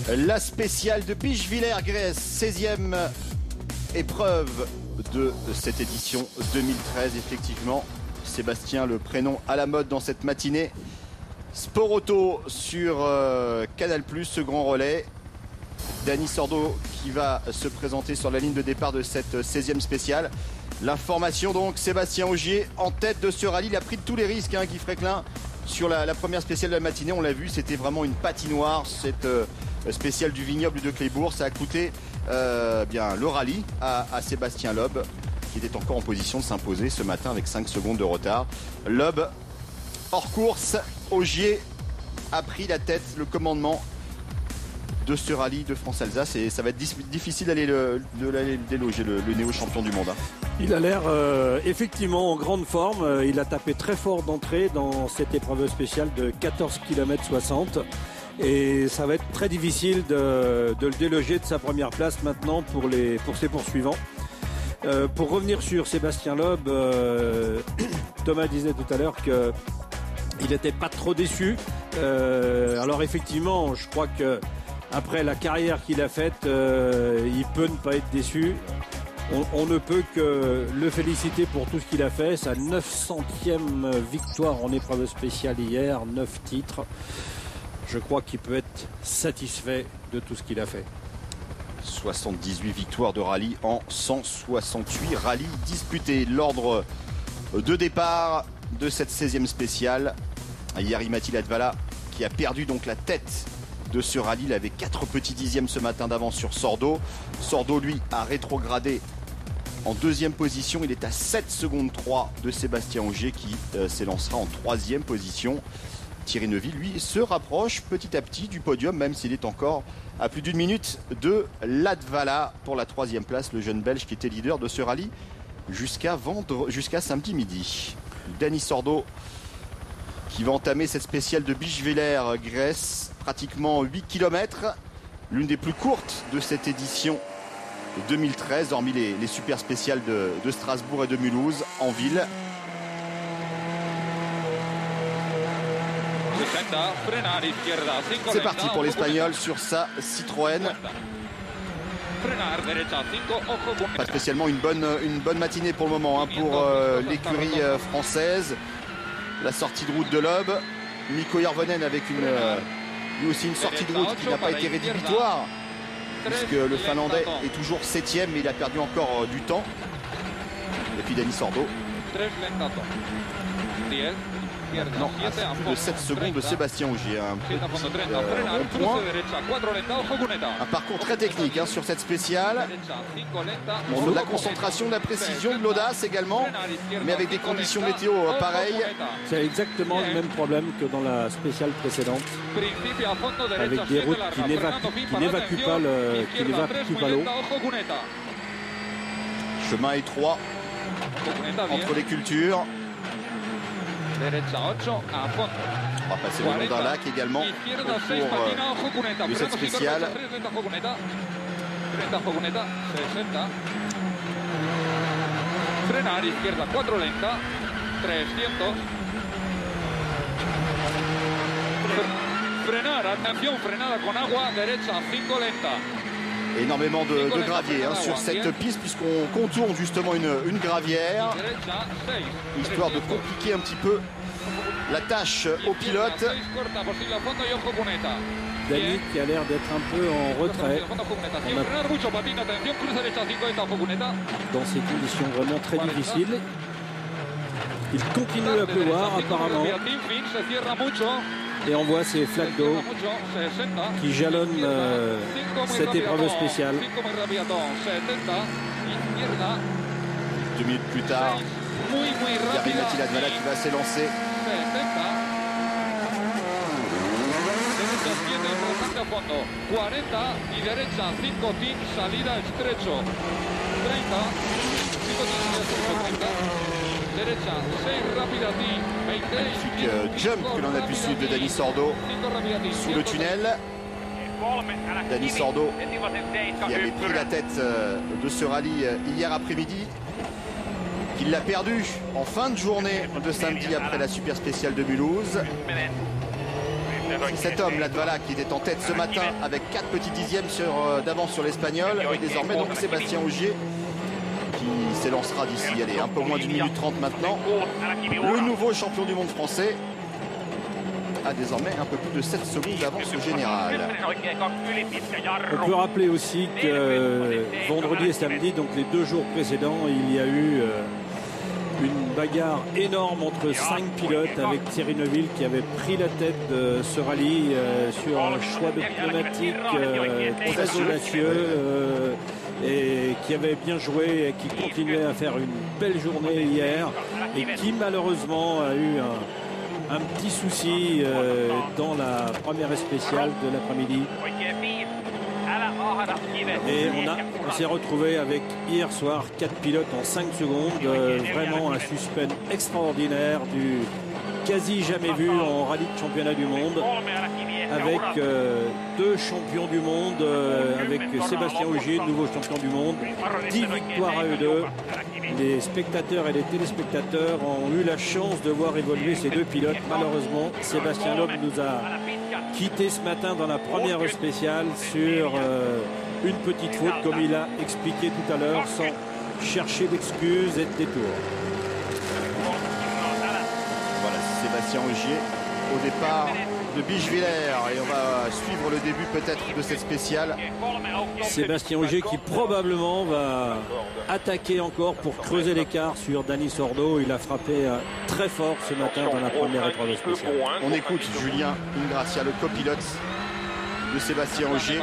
La spéciale de Bischwiller-Grèce, 16e épreuve de cette édition 2013. Effectivement, Sébastien, le prénom à la mode dans cette matinée. Sport Auto sur Canal+, ce grand relais. Dani Sordo qui va se présenter sur la ligne de départ de cette 16e spéciale. L'information donc, Sébastien Ogier en tête de ce rallye. Il a pris de tous les risques, Guy Fréquelin, sur la première spéciale de la matinée. On l'a vu, c'était vraiment une patinoire, cette spéciale du vignoble de Clébourg. Ça a coûté bien le rallye à Sébastien Loeb, qui était encore en position de s'imposer ce matin avec 5 secondes de retard. Loeb hors course, Ogier a pris la tête, le commandement de ce rallye de France-Alsace, et ça va être difficile d'aller le déloger, le néo-champion du monde. Il a l'air effectivement en grande forme. Il a tapé très fort d'entrée dans cette épreuve spéciale de 14 km 60. Et ça va être très difficile de le déloger de sa première place maintenant pour ses poursuivants. Pour revenir sur Sébastien Loeb, Thomas disait tout à l'heure qu'il n'était pas trop déçu. Alors effectivement, je crois que après la carrière qu'il a faite, il peut ne pas être déçu. On ne peut que le féliciter pour tout ce qu'il a fait. Sa 900e victoire en épreuve spéciale hier, 9 titres. Je crois qu'il peut être satisfait de tout ce qu'il a fait. 78 victoires de rallye en 168 rallyes disputés. L'ordre de départ de cette 16e spéciale. Jari-Matti Latvala qui a perdu donc la tête de ce rallye. Il avait 4 petits dixièmes ce matin d'avance sur Sordo. Sordo, lui, a rétrogradé en 2e position. Il est à 7 secondes 3 de Sébastien Ogier qui s'élancera en 3e position. Thierry Neuville, lui, se rapproche petit à petit du podium, même s'il est encore à plus d'une minute de Latvala pour la 3e place, le jeune Belge qui était leader de ce rallye jusqu'à samedi midi. Dani Sordo qui va entamer cette spéciale de Bischwiller-Grèce, pratiquement 8 km, l'une des plus courtes de cette édition 2013, hormis les super spéciales de Strasbourg et de Mulhouse en ville. C'est parti pour l'Espagnol sur sa Citroën. Pas spécialement une bonne matinée pour le moment pour l'écurie française. La sortie de route de Loeb. Mikko Järvonen avec lui aussi une sortie de route qui n'a pas été rédhibitoire, puisque le Finlandais est toujours 7e, mais il a perdu encore du temps. Et puis Dani Sordo. Non, à plus de 7 secondes de Sébastien Ogier. Un petit point. Un parcours très technique sur cette spéciale. Bon, de la concentration, de la précision, de l'audace également, mais avec des conditions météo pareilles. C'est exactement le même problème que dans la spéciale précédente, avec des routes qui n'évacuent pas l'eau. Chemin étroit entre les cultures. On va passer le long d'un lac également autour de cette spéciale. Énormément de gravier sur cette piste, puisqu'on contourne justement une gravière, histoire de compliquer un petit peu la tâche au pilote. Dani qui a l'air d'être un peu en retrait dans ces conditions vraiment très difficiles. Il continue à pleuvoir apparemment, et on voit ces flaques d'eau qui jalonnent cette épreuve spéciale. 2 minutes plus tard, Jari-Matti Latvala qui va s'élancer. Magnifique jump que l'on a pu suivre de Dani Sordo sous le tunnel. Dani Sordo qui avait pris la tête de ce rallye hier après-midi, qu'il l'a perdu en fin de journée de samedi après la super spéciale de Mulhouse. C'est cet homme, Latvala, qui était en tête ce matin avec 4 petits dixièmes d'avance sur l'Espagnol. Et désormais, donc, Sébastien Ogier qui s'élancera d'ici, allez, un peu moins d'une minute 30 maintenant. Le nouveau champion du monde français a désormais un peu plus de 7 secondes d'avance au général. On peut rappeler aussi que vendredi et samedi, donc les 2 jours précédents, il y a eu une bagarre énorme entre 5 pilotes avec Thierry Neuville qui avait pris la tête de ce rallye sur un choix de pneumatique très audacieux et qui avait bien joué et qui continuait à faire une belle journée hier et qui malheureusement a eu un petit souci dans la première spéciale de l'après-midi. Et on s'est retrouvé avec hier soir 4 pilotes en 5 secondes. Vraiment un suspense extraordinaire du quasi jamais vu en rallye de championnat du monde. Avec 2 champions du monde, avec Sébastien Ogier, nouveau champion du monde. 10 victoires à eux deux. Les spectateurs et les téléspectateurs ont eu la chance de voir évoluer ces 2 pilotes. Malheureusement, Sébastien Loeb nous a quitté ce matin dans la première spéciale sur une petite faute, comme il a expliqué tout à l'heure, sans chercher d'excuses et de détours. Voilà, Sébastien Ogier au départ de Bichevillers et on va suivre le début peut-être de cette spéciale. Sébastien Ogier qui probablement va attaquer encore pour creuser l'écart sur Dani Sordo. Il a frappé très fort ce matin dans la première épreuve spéciale. On écoute Julien Ingrassia, le copilote de Sébastien Ogier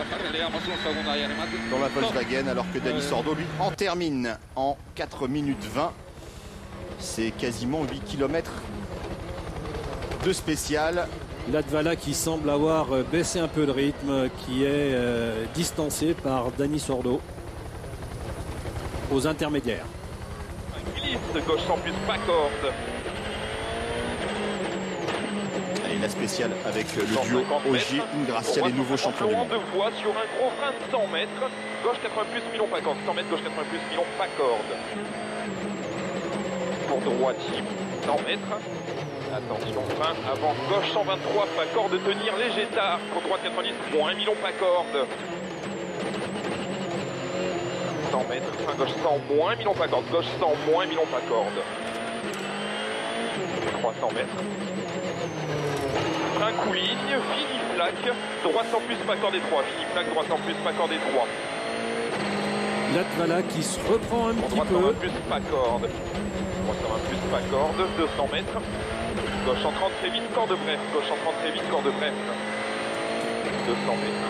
dans la Volkswagen, alors que Dani Sordo lui en termine en 4 minutes 20. C'est quasiment 8 km de spécial. Latvala qui semble avoir baissé un peu le rythme, qui est distancé par Dani Sordo aux intermédiaires. Glisse, gauche sans plus, pas corde. Et la spéciale avec le duo Ogier Ingrassia, les nouveaux champions du monde. Deux fois sur un gros frein de 100 mètres. Gauche 80 plus, milon pas corde. 100 mètres, gauche 80 plus, milon pas corde. Pour droitier, 100 mètres. Attention, frein avant, gauche 123, pas corde, tenir léger tard. Pour droite 90, moins 1 million, pas corde. 100 mètres, frein gauche 100, moins 1 million, pas corde. Gauche 100, moins 1 million, pas corde. 300 mètres. Frein couligne, fini flaque, droite 100 plus, pas corde et 3. Fini flaque, droite 100 plus, pas corde et 3. Latvala qui se reprend un petit peu. 320 plus, pas corde. 320 plus, pas corde, 200 mètres. Gauche en 30 très vite, corde bref. Gauche en 30 très vite, corde bref. 200 mètres.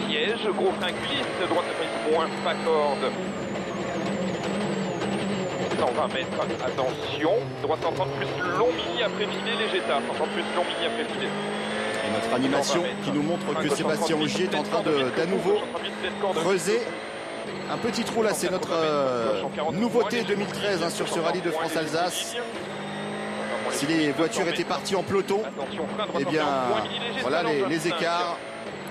Piège, gros frein glisse, droite de prise, moins, pas corde. 120 mètres, attention. Droite en 30 plus, long mini après filet, léger tard. 130 plus, long mini après filet. Et notre animation qui nous montre que Sébastien Ogier est en train d'à nouveau creuser un petit trou. Là, c'est notre nouveauté 2013 sur ce rallye de France-Alsace. Si les voitures étaient parties en peloton, eh bien, voilà les écarts.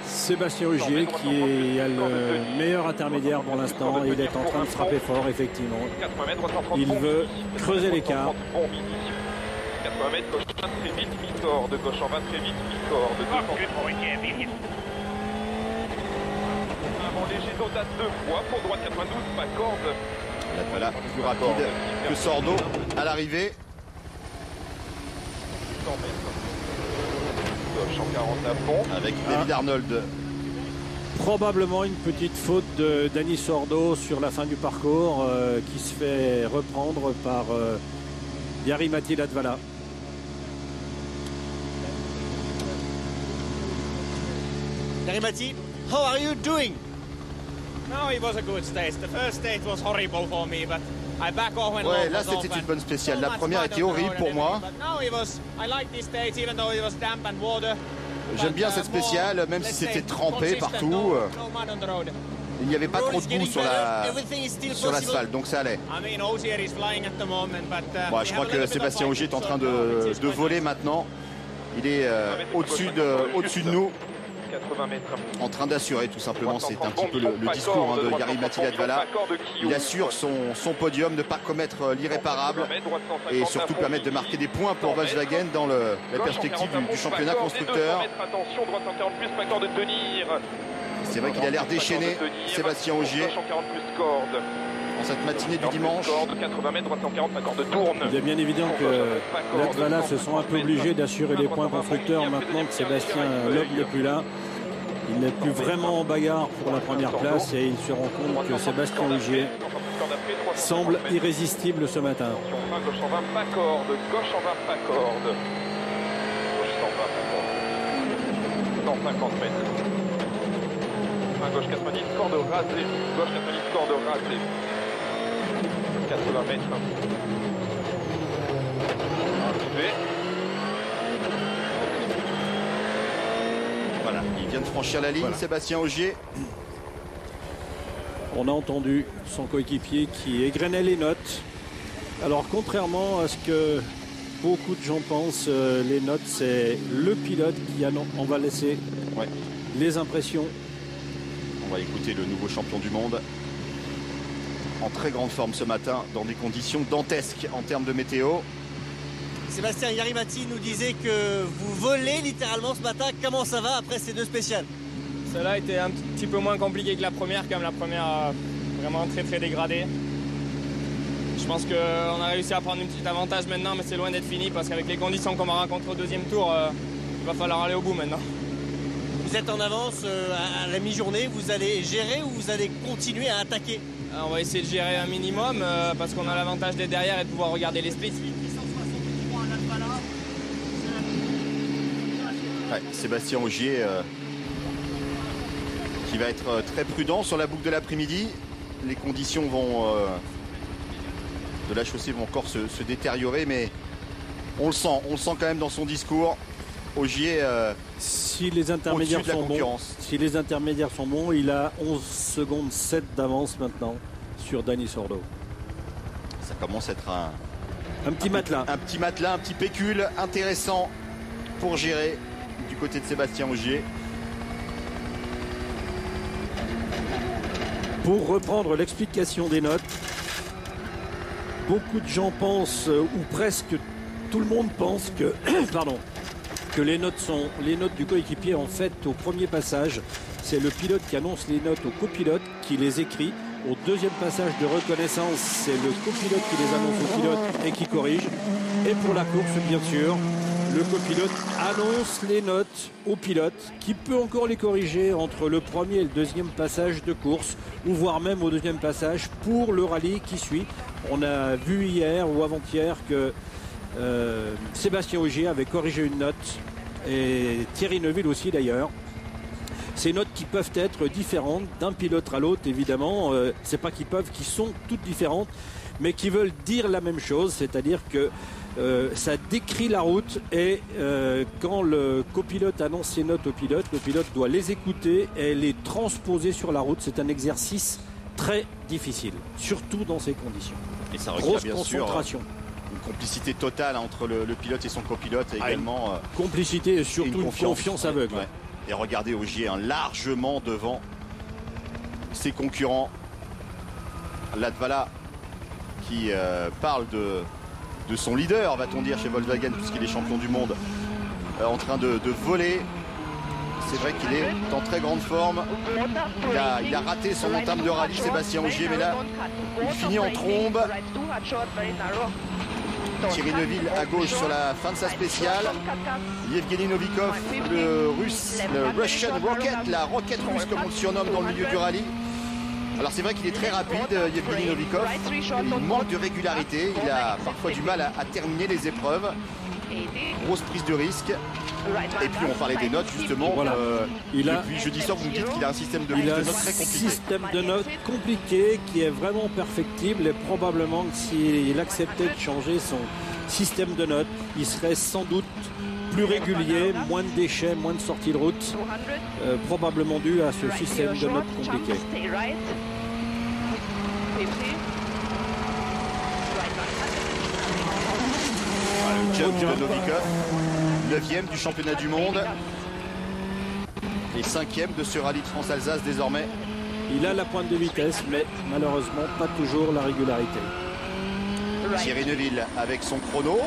Sébastien Ogier qui a le meilleur intermédiaire pour l'instant. Il est en train de frapper fort, effectivement. Il veut creuser l'écart. 80 mètres, gauche 20 très vite, mi-corde. Gauche en 20 très vite, mi-corde. Avant léger d'audace 2 fois. Pour droite 92, pas corde. Voilà, plus rapide que Sordo à l'arrivée. 100 mètres. Gauche en 40 à fond. Avec David Arnold. Probablement une petite faute de Dani Sordo sur la fin du parcours qui se fait reprendre par Jari-Matti Latvala. Jari-Matti, how are you doing? No, it was a good stage. The first stage was horrible for me, but I back off when ouais, là c'était une bonne spéciale. La première était horrible pour moi. J'aime bien cette spéciale, même si c'était trempé partout. Il n'y avait pas trop de boue sur l'asphalte, donc ça allait. Bon, je crois que Sébastien Ogier est en train de voler maintenant. Il est au-dessus de nous. 80 mètres. En train d'assurer tout simplement, c'est un petit peu le discours de Jari-Matti Latvala. Il assure son podium, ne pas commettre l'irréparable et surtout permettre de marquer des points pour Volkswagen dans la perspective du championnat constructeur. Attention, droite 140 plus, pas corde de tenir. C'est vrai qu'il a l'air déchaîné, Sébastien Ogier, Gauche 140 plus corde. en cette matinée du dimanche. Corde 80 mètres, droite 140, pas corde tourne. Il est bien évident que Latvala se sont un peu obligés d'assurer les points constructeurs maintenant que Sébastien Loeb n'est plus là. Il n'est plus vraiment en bagarre pour la première place et il se rend compte que Sébastien Ogier semble irrésistible ce matin. Gauche 120, pas corde. Gauche 120, pas corde. Gauche 120, pas corde. 150 mètres. Gauche 90, corde rasée. Gauche 90, corde rasée. 80 mètres. Arrivé. Voilà, il vient de franchir la ligne, Voilà. Sébastien Ogier. On a entendu son coéquipier qui égrenait les notes. Alors contrairement à ce que beaucoup de gens pensent, les notes c'est le pilote qui annonce. On va laisser Ouais. les impressions. On va écouter le nouveau champion du monde. En très grande forme ce matin, dans des conditions dantesques en termes de météo. Sébastien, Jari-Matti nous disait que vous volez littéralement ce matin. Comment ça va après ces deux spéciales? Celle-là était un petit peu moins compliquée que la première, comme la première vraiment très dégradée. Je pense qu'on a réussi à prendre un petit avantage maintenant, mais c'est loin d'être fini parce qu'avec les conditions qu'on va rencontrer au deuxième tour, il va falloir aller au bout maintenant. Vous êtes en avance à la mi-journée. Vous allez gérer ou vous allez continuer à attaquer? On va essayer de gérer un minimum parce qu'on a l'avantage d'être derrière et de pouvoir regarder les splits. Ouais, Sébastien Ogier qui va être très prudent sur la boucle de l'après-midi. Les conditions de la chaussée vont encore se détériorer, mais on le sent quand même dans son discours. Ogier Si les intermédiaires au-dessus de la sont bons, concurrence. si les intermédiaires sont bons, il a 11 secondes 7 d'avance maintenant sur Dani Sordo. Ça commence à être Un petit matelas. un petit matelas, un petit pécule intéressant pour gérer du côté de Sébastien Ogier. Pour reprendre l'explication des notes, beaucoup de gens pensent, ou presque tout le monde pense que, pardon, que les notes du coéquipier en fait au premier passage. C'est le pilote qui annonce les notes au copilote qui les écrit. Au deuxième passage de reconnaissance, c'est le copilote qui les annonce au pilote et qui corrige. Et pour la course, bien sûr, le copilote annonce les notes au pilote qui peut encore les corriger entre le premier et le deuxième passage de course ou voire même au deuxième passage pour le rallye qui suit. On a vu hier ou avant-hier que Sébastien Ogier avait corrigé une note et Thierry Neuville aussi d'ailleurs. Ces notes qui peuvent être différentes d'un pilote à l'autre évidemment, c'est pas qu'ils peuvent, qui sont toutes différentes mais qui veulent dire la même chose, c'est-à-dire que ça décrit la route et quand le copilote annonce ses notes au pilote, le pilote doit les écouter et les transposer sur la route. C'est un exercice très difficile, surtout dans ces conditions. Et ça requiert Grosse bien sûr concentration. une complicité totale entre le pilote et son copilote et également Complicité et surtout une confiance aveugle. Ouais. Et regardez Ogier largement devant ses concurrents. Latvala qui parle de son leader, va-t-on dire, chez Volkswagen, puisqu'il est champion du monde, en train de voler. C'est vrai qu'il est en très grande forme. Il a raté son entame de rallye, Sébastien Ogier, mais là, il finit en trombe. Thierry Neuville à gauche sur la fin de sa spéciale. Yevgeny Novikov, le russe, le Russian Rocket, la roquette russe comme on le surnomme dans le milieu du rallye. Alors c'est vrai qu'il est très rapide, Yevgeny Novikov. Il manque de régularité, il a parfois du mal à terminer les épreuves. Grosse prise de risque. Et puis on parlait des notes justement. Voilà. Depuis jeudi soir, vous me dites qu'il a un système de notes très Il a un compliqué. système de notes compliqué qui est vraiment perfectible et probablement que s'il acceptait de changer son système de notes, il serait sans doute plus régulier, moins de déchets, moins de sorties de route, probablement dû à ce système de notes compliqué. Le jump de Novikov, 9e du championnat du monde. Et 5e de ce rallye de France-Alsace désormais. Il a la pointe de vitesse, mais malheureusement pas toujours la régularité. Thierry Neuville avec son chrono.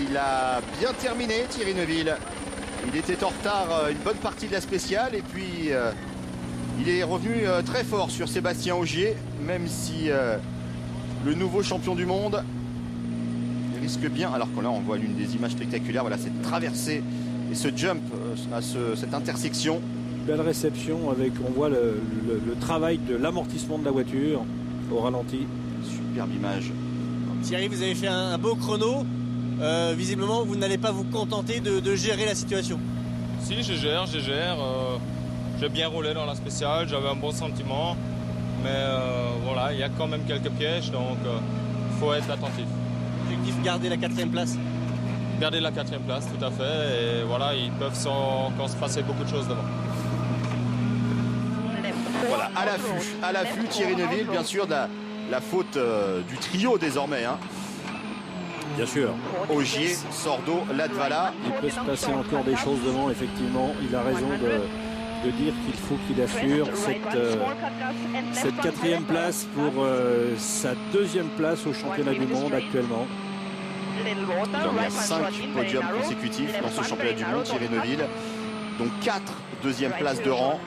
Il a bien terminé, Thierry Neuville. Il était en retard une bonne partie de la spéciale et puis il est revenu très fort sur Sébastien Ogier, même si le nouveau champion du monde risque bien, alors que là on voit l'une des images spectaculaires, voilà cette traversée et ce jump à cette intersection. Belle réception avec, on voit le travail de l'amortissement de la voiture au ralenti. Superbe image. Thierry, vous avez fait un beau chrono. Visiblement, vous n'allez pas vous contenter de gérer la situation. Si, je gère. J'ai bien roulé dans la spéciale, j'avais un bon sentiment. Mais voilà, il y a quand même quelques pièges, donc il faut être attentif. Objectif, garder la 4e place. Garder la 4e place, tout à fait. Et voilà, ils peuvent encore se passer beaucoup de choses devant. Voilà, à l'affût, Thierry Neuville, bien sûr, de la faute du trio désormais. Hein. Bien sûr. Ogier, Sordo, Latvala. Il peut se passer encore des choses devant, effectivement. Il a raison de dire qu'il faut qu'il assure cette 4e place pour sa 2e place au championnat du monde actuellement. Il en a 5 podiums consécutifs dans ce championnat du monde, Thierry Neuville. Donc 4 2e places de rang.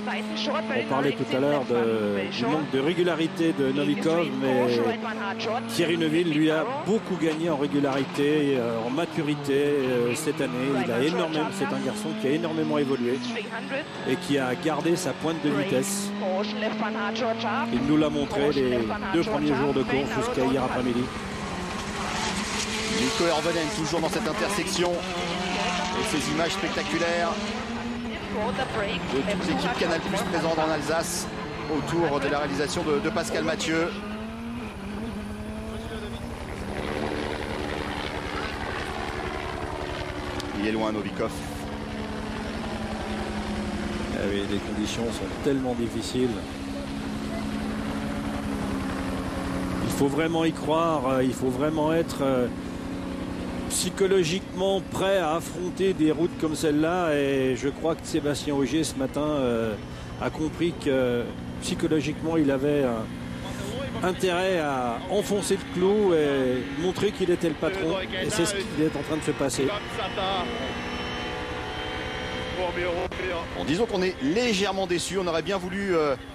On parlait tout à l'heure du manque de régularité de Novikov, mais Thierry Neuville lui a beaucoup gagné en régularité, en maturité cette année. C'est un garçon qui a énormément évolué et qui a gardé sa pointe de vitesse. Il nous l'a montré les 2 premiers jours de course jusqu'à hier après-midi. Mikko Hirvonen toujours dans cette intersection et ces images spectaculaires de toute l'équipe Canal+ présente en Alsace autour de la réalisation de Pascal Mathieu. Il est loin, Novikov. Ah oui, les conditions sont tellement difficiles. Il faut vraiment y croire, il faut vraiment être psychologiquement prêt à affronter des routes comme celle-là, et je crois que Sébastien Ogier ce matin a compris que psychologiquement il avait intérêt à enfoncer le clou et montrer qu'il était le patron, et c'est ce qui est en train de se passer. Bon, disons qu'on est légèrement déçus. On aurait bien voulu,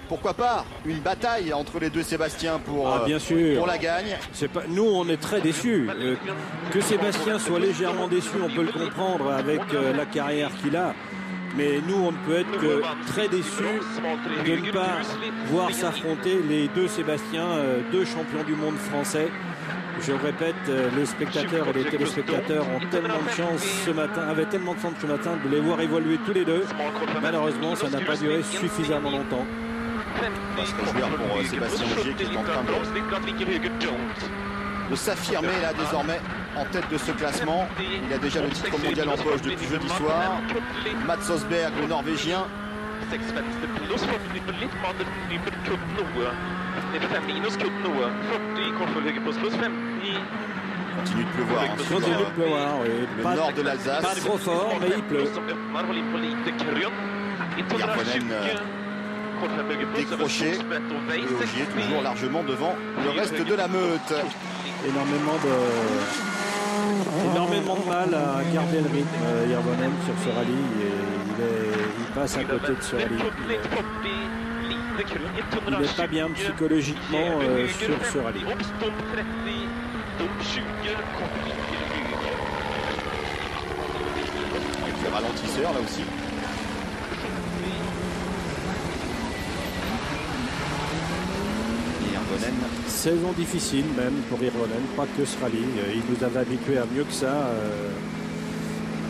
pourquoi pas, une bataille entre les deux Sébastien pour la gagne. Nous, on est très déçus. Que Sébastien soit légèrement déçu, on peut le comprendre avec la carrière qu'il a. Mais nous, on ne peut être que très déçus de ne pas voir s'affronter les deux Sébastien, 2 champions du monde français. Je répète, les spectateurs et les téléspectateurs ont tellement de chance ce matin, avaient tellement de chance ce matin de les voir évoluer tous les deux. Malheureusement, ça n'a pas duré suffisamment longtemps. On va se réjouir pour Sébastien Ogier qui est en train de s'affirmer là désormais en tête de ce classement. Il a déjà le titre mondial en poche depuis jeudi soir. Mats Osberg, le Norvégien. Continue de pleuvoir. Continue de pleuvoir, oui. Le nord de l'Alsace. Pas trop fort, mais il pleut. Hirvonen décroché et Ogier toujours largement devant le reste de la meute. Énormément de mal à garder le rythme, Hirvonen, sur ce rallye. Il passe à côté de ce rallye. Il n'est pas bien psychologiquement sur ce rallye. Avec le ralentisseur là aussi. Hirvonen. Saison difficile même pour Hirvonen, pas que ce rallye. Il nous avait habitués à mieux que ça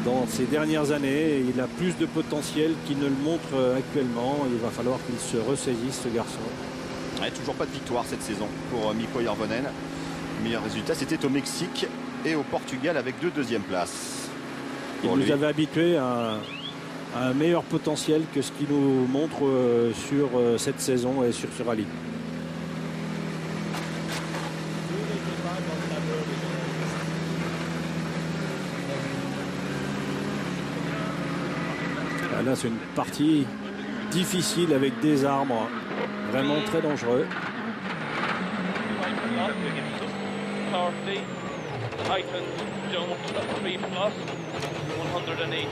dans ces dernières années. Il a plus de potentiel qu'il ne le montre actuellement. Il va falloir qu'il se ressaisisse, ce garçon. Ouais, toujours pas de victoire cette saison pour Mikko Hirvonen. Le meilleur résultat, c'était au Mexique et au Portugal avec 2 deuxièmes places. Il nous avait habitués à un meilleur potentiel que ce qu'il nous montre sur cette saison et sur ce rallye. Là, c'est une partie difficile avec des arbres, vraiment très dangereux.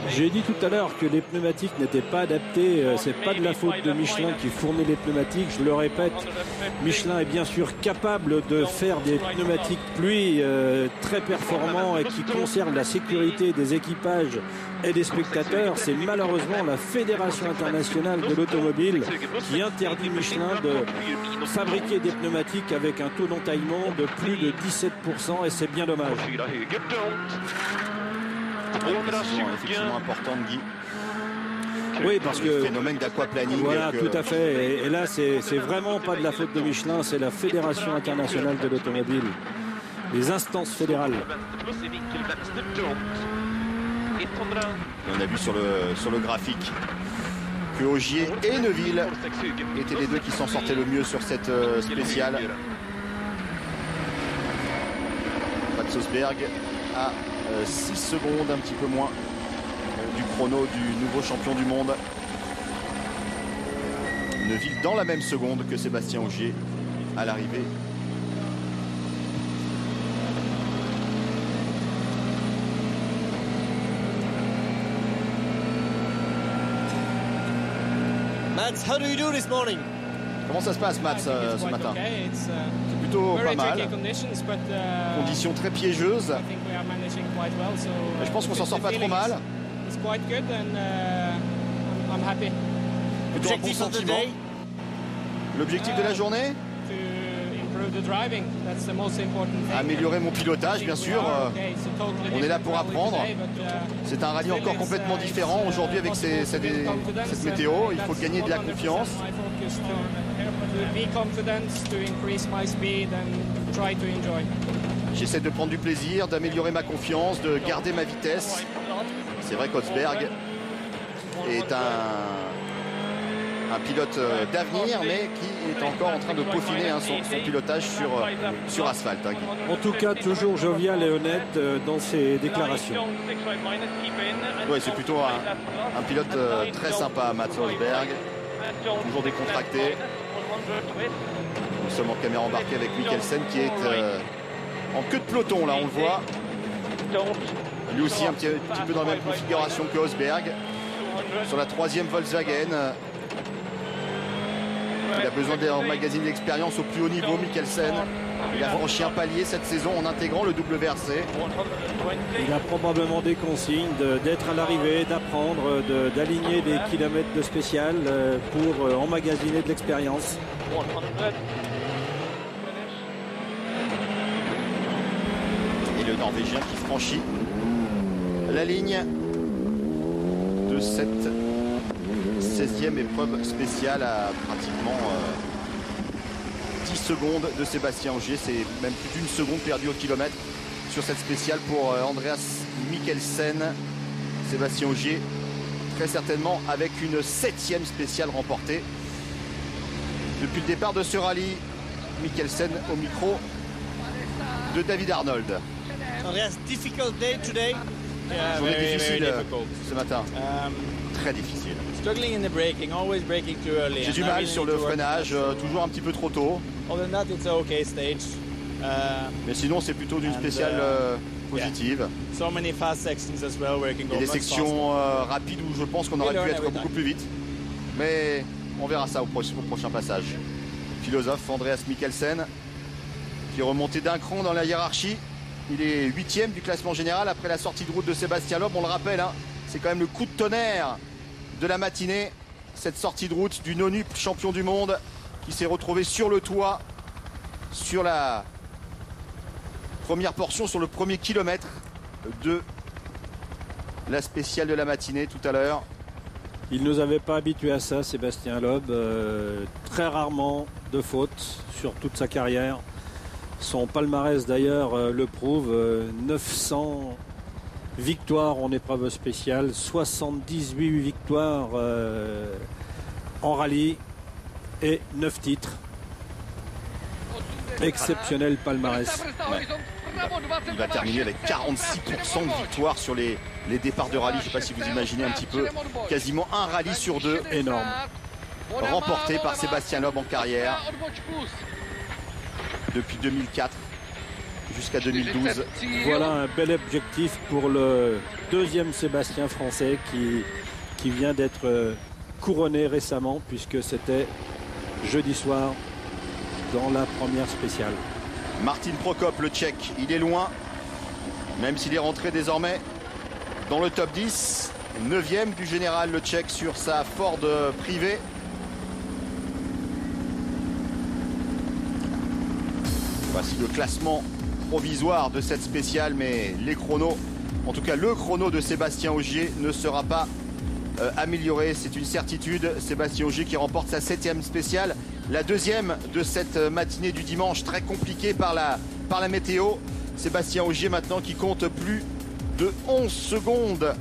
J'ai dit tout à l'heure que les pneumatiques n'étaient pas adaptés. C'est pas de la faute de Michelin qui fournit les pneumatiques. Je le répète, Michelin est bien sûr capable de faire des pneumatiques pluie très performants et qui conservent la sécurité des équipages et des spectateurs. C'est malheureusement la Fédération internationale de l'automobile qui interdit Michelin de fabriquer des pneumatiques avec un taux d'entaillement de plus de 17% et c'est bien dommage. Effectivement importante, Guy. Oui, parce que le phénomène d'aquaplaning. voilà, tout à fait. Et là, c'est vraiment pas de la faute de Michelin, c'est la Fédération internationale de l'automobile, les instances fédérales. On a vu sur le graphique que Ogier et Neuville étaient les deux qui s'en sortaient le mieux sur cette spéciale. Mats Østberg à 6 secondes, un petit peu moins du chrono du nouveau champion du monde. Neuville dans la même seconde que Sébastien Ogier à l'arrivée. Mats, how do you do this morning? Comment ça se passe, Mats, ce matin? C'est plutôt pas mal. Conditions très piégeuses. Mais je pense qu'on s'en sort pas trop mal. Plutôt un bon sentiment. L'objectif de la journée? Améliorer mon pilotage, bien sûr. On est là pour apprendre. C'est un rallye encore complètement différent aujourd'hui avec cette météo. Il faut gagner de la confiance. J'essaie de prendre du plaisir, d'améliorer ma confiance, de garder ma vitesse. C'est vrai qu'Østberg est un pilote d'avenir, mais qui est encore en train de peaufiner son pilotage sur asphalte. En tout cas, toujours jovial et honnête dans ses déclarations. Oui, c'est plutôt un pilote très sympa, Mats Østberg. Toujours décontracté. Nous sommes en caméra embarquée avec Mikkelsen qui est en queue de peloton, là on le voit. Lui aussi un petit peu dans la même configuration que Østberg. Sur la 3e Volkswagen. Il a besoin d'emmagasiner l'expérience au plus haut niveau, Mikkelsen. Il a franchi un palier cette saison en intégrant le WRC. Il a probablement des consignes d'être à l'arrivée, d'apprendre, d'aligner des kilomètres de spécial pour emmagasiner de l'expérience. Et le Norvégien qui franchit la ligne de cette 16e épreuve spéciale à pratiquement 10 secondes de Sébastien Ogier. C'est même plus d'une seconde perdue au kilomètre sur cette spéciale pour Andreas Mikkelsen. Sébastien Ogier très certainement avec une 7e spéciale remportée. Depuis le départ de ce rallye, Mikkelsen au micro de David Arnold. Andreas, difficult day today. Journée difficile ce matin. Très difficile. J'ai du mal sur le freinage, toujours un petit peu trop tôt. Mais sinon, c'est plutôt d'une spéciale positive. Et des sections rapides où je pense qu'on aurait pu être beaucoup plus vite. Mais on verra ça au prochain passage. Philosophe Andreas Mikkelsen qui est remonté d'un cran dans la hiérarchie. Il est 8e du classement général après la sortie de route de Sébastien Loeb. On le rappelle, hein, c'est quand même le coup de tonnerre de la matinée. Cette sortie de route du non-up champion du monde qui s'est retrouvé sur le toit, sur la première portion, sur le premier kilomètre de la spéciale de la matinée tout à l'heure. Il ne nous avait pas habitués à ça, Sébastien Loeb. Très rarement de fautes sur toute sa carrière. Son palmarès d'ailleurs le prouve. 900 victoires en épreuve spéciale, 78 victoires en rallye et 9 titres. Exceptionnel palmarès. Ouais. Il va terminer avec 46% de victoire sur les départs de rallye. Je ne sais pas si vous imaginez un petit peu, quasiment un rallye sur deux. Énorme. Remporté par Sébastien Loeb en carrière depuis 2004 jusqu'à 2012. Voilà un bel objectif pour le deuxième Sébastien français qui vient d'être couronné récemment, puisque c'était jeudi soir dans la première spéciale. Martin Prokop, le Tchèque, il est loin, même s'il est rentré désormais dans le top 10. 9e du général, le Tchèque, sur sa Ford privée. Voici le classement provisoire de cette spéciale, mais les chronos, en tout cas le chrono de Sébastien Ogier ne sera pas amélioré, c'est une certitude. Sébastien Ogier qui remporte sa 7e spéciale, la deuxième de cette matinée du dimanche, très compliquée par la météo. Sébastien Ogier maintenant qui compte plus de 11 secondes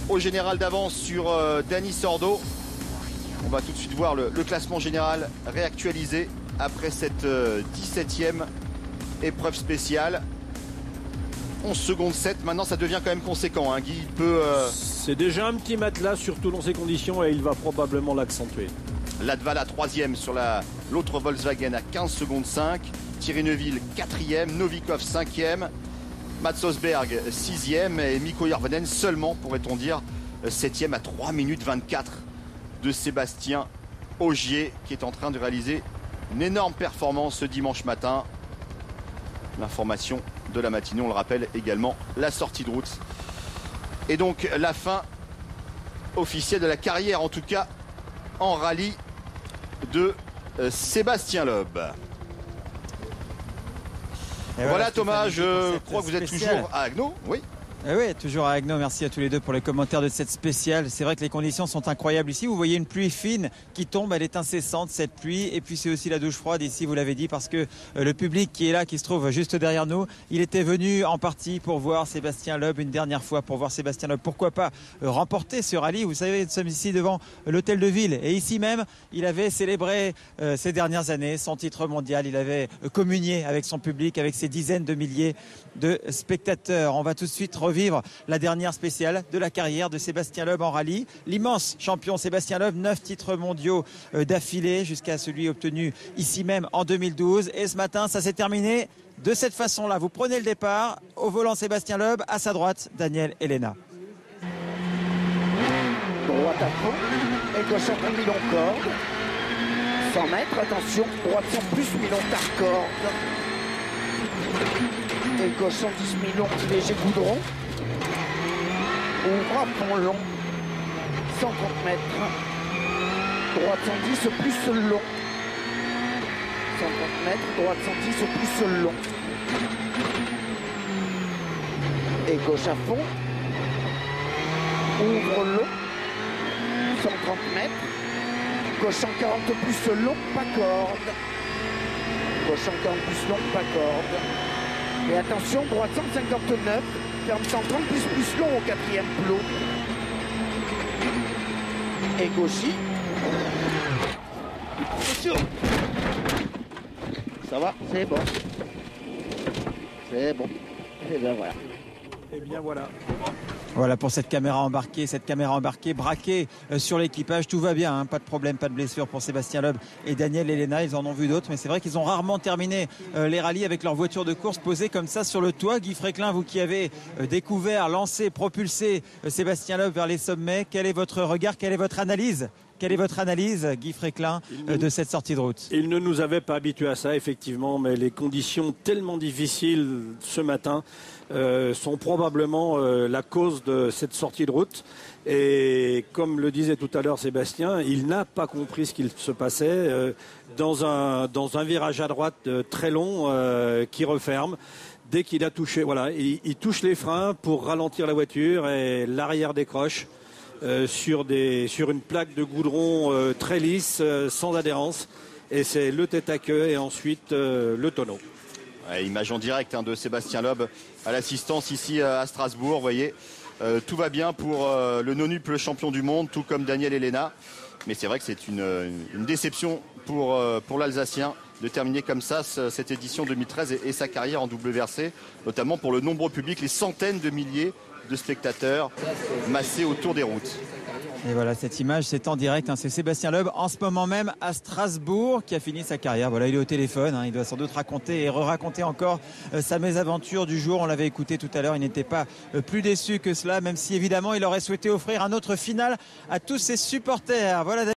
au général d'avance sur Dani Sordo. On va tout de suite voir le classement général réactualisé après cette 17e épreuve spéciale. 11 secondes 7, maintenant ça devient quand même conséquent, hein. Guy peut... C'est déjà un petit matelas, surtout dans ces conditions, et il va probablement l'accentuer. Latvala 3e sur l'autre Volkswagen à 15 secondes 5. Thierry Neuville 4e, Novikov 5e, Mats Osberg 6e et Mikko Järvenäinen seulement, pourrait-on dire, 7e à 3 minutes 24 de Sébastien Ogier, qui est en train de réaliser une énorme performance ce dimanche matin. L'information de la matinée, on le rappelle également, la sortie de route. Et donc la fin officielle de la carrière, en tout cas en rallye, de Sébastien Loeb. Voilà Thomas, je crois que vous êtes toujours à Haguenau, oui. Oui, toujours à Haguenau. Merci à tous les deux pour les commentaires de cette spéciale. C'est vrai que les conditions sont incroyables ici. Vous voyez une pluie fine qui tombe, elle est incessante cette pluie. Et puis c'est aussi la douche froide ici, vous l'avez dit, parce que le public qui est là, qui se trouve juste derrière nous, il était venu en partie pour voir Sébastien Loeb une dernière fois, pour voir Sébastien Loeb, pourquoi pas remporter ce rallye. Vous savez, nous sommes ici devant l'hôtel de ville. Et ici même, il avait célébré ces dernières années son titre mondial. Il avait communié avec son public, avec ses dizaines de milliers de spectateurs. On va tout de suite revivre la dernière spéciale de la carrière de Sébastien Loeb en rallye. L'immense champion Sébastien Loeb, 9 titres mondiaux d'affilée jusqu'à celui obtenu ici même en 2012. Et ce matin, ça s'est terminé de cette façon-là. Vous prenez le départ, au volant Sébastien Loeb, à sa droite, Daniel Elena. Droite à fond, et gauche en mi-long corde. 100 mètres, attention, droite en plus mi-long tard corde. Et gauche en 10 mi-long léger goudron. Ouvre à fond long. 130 mètres. Droite 110 plus long. 130 mètres, droite 110 plus long. Et gauche à fond. Ouvre long. 130 mètres. Gauche 140 plus long, pas corde. Gauche 140 plus long, pas corde. Et attention, droite 159, ferme 130 plus long au 4e plot. Et gauchis. Attention. Ça va, c'est bon. C'est bon. Et bien voilà. Et bien voilà. Voilà pour cette caméra embarquée braquée sur l'équipage. Tout va bien, hein, pas de problème, pas de blessure pour Sébastien Loeb et Daniel Elena. Ils en ont vu d'autres, mais c'est vrai qu'ils ont rarement terminé les rallyes avec leur voiture de course posée comme ça sur le toit. Guy Fréquelin, vous qui avez découvert, lancé, propulsé Sébastien Loeb vers les sommets, quel est votre regard, quelle est votre analyse ? Quelle est votre analyse, Guy Fréquelin, de cette sortie de route ? Il ne nous avait pas habitués à ça, effectivement, mais les conditions tellement difficiles ce matin sont probablement la cause de cette sortie de route. Et comme le disait tout à l'heure Sébastien, il n'a pas compris ce qu'il se passait dans un virage à droite très long qui referme. Dès qu'il a touché, voilà, il touche les freins pour ralentir la voiture et l'arrière décroche. Sur une plaque de goudron très lisse, sans adhérence. Et c'est le tête à queue et ensuite le tonneau. Ouais, image en direct de Sébastien Loeb à l'assistance ici à Strasbourg. Vous voyez, tout va bien pour le nonuple champion du monde, tout comme Daniel Elena. Mais c'est vrai que c'est une déception pour l'Alsacien de terminer comme ça cette édition 2013 et sa carrière en WRC, notamment pour le nombreux public, les centaines de milliers de spectateurs massés autour des routes. Et voilà, cette image, c'est en direct. C'est Sébastien Loeb, en ce moment même à Strasbourg, qui a fini sa carrière. Voilà, il est au téléphone. Il doit sans doute raconter et re-raconter encore sa mésaventure du jour. On l'avait écouté tout à l'heure. Il n'était pas plus déçu que cela, même si évidemment, il aurait souhaité offrir un autre final à tous ses supporters. Voilà.